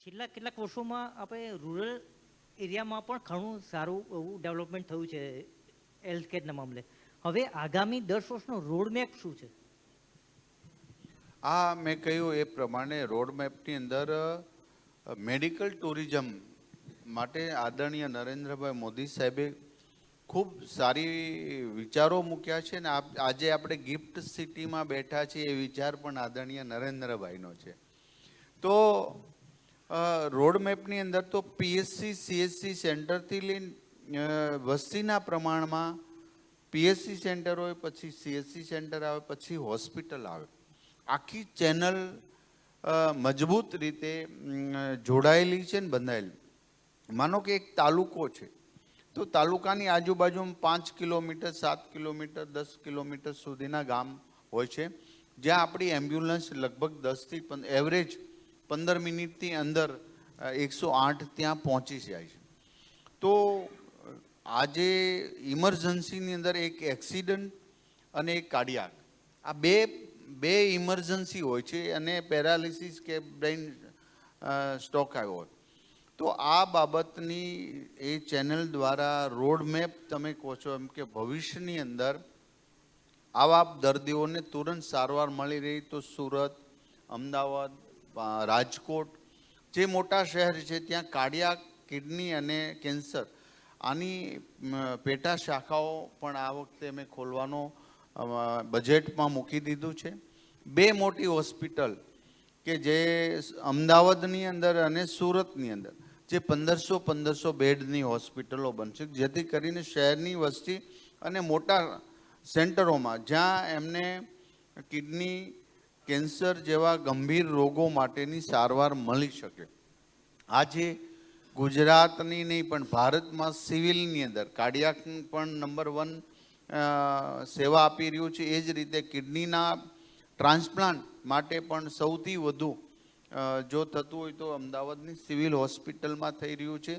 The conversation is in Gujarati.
છેલ્લા કેટલાક વર્ષોમાં આપણે રૂરલ એરિયામાં પણ ઘણું સારું એવું ડેવલપમેન્ટ થયું છે હેલ્થ કેરના મામલે. હવે આગામી 10 વર્ષનો રોડમેપ શું છે? આ મેં કહ્યું એ પ્રમાણે રોડમેપની અંદર મેડિકલ ટુરિઝમ માટે આદરણીય નરેન્દ્રભાઈ મોદી સાહેબે ખૂબ સારી વિચારો મૂક્યા છે ને આજે આપણે ગિફ્ટ સિટીમાં બેઠા છીએ એ વિચાર પણ આદરણીય નરેન્દ્રભાઈનો છે. તો રોડમેપની અંદર તો પીએચસી સીએચસી સેન્ટરથી લઈને વસ્તીના પ્રમાણમાં પીએચસી સેન્ટર હોય, પછી સીએચસી સેન્ટર આવે, પછી હોસ્પિટલ આવે. આખી ચેનલ મજબૂત રીતે જોડાયેલી છે ને બંધાયેલી. માનો કે એક તાલુકો છે તો તાલુકાની આજુબાજુમાં 5 કિલોમીટર 7 કિલોમીટર 10 કિલોમીટર સુધીના ગામ હોય છે, જ્યાં આપણી એમ્બ્યુલન્સ લગભગ 10થી એવરેજ 15 મિનિટની અંદર 108 ત્યાં પહોંચી જાય છે. તો આજે ઇમરજન્સીની અંદર એક એક્સિડન્ટ અને એક કાર્ડિયાક, આ બે ઇમરજન્સી હોય છે અને પેરાલિસિસ કે બ્રેઇન સ્ટ્રોક આવ્યો હોય. તો આ બાબતની એ ચેનલ દ્વારા રોડમેપ તમે કહો છો એમ કે ભવિષ્યની અંદર આવા દર્દીઓને તુરંત સારવાર મળી રહી તો સુરત, અમદાવાદ, રાજકોટ જે મોટા શહેર છે ત્યાં કાર્ડિયાક, કિડની અને કેન્સર આની પેટા શાખાઓ પણ આ વખતે અમે ખોલવાનો બજેટમાં મૂકી દીધું છે. 2 મોટી હોસ્પિટલ કે જે અમદાવાદની અંદર અને સુરતની અંદર જે 1500 બેડની હોસ્પિટલો બનશે, જેથી કરીને શહેરની વસ્તી અને મોટા સેન્ટરોમાં જ્યાં એમને કિડની, કેન્સર જેવા ગંભીર રોગો માટેની સારવાર મળી શકે. આજે ગુજરાતની નહીં પણ ભારતમાં સિવિલની અંદર કાર્ડિયાક પણ નંબર 1 સેવા આપી રહ્યું છે. એ જ રીતે કિડનીના ટ્રાન્સપ્લાન્ટ માટે પણ સૌથી વધુ જો થતું હોય તો અમદાવાદની સિવિલ હોસ્પિટલમાં થઈ રહ્યું છે.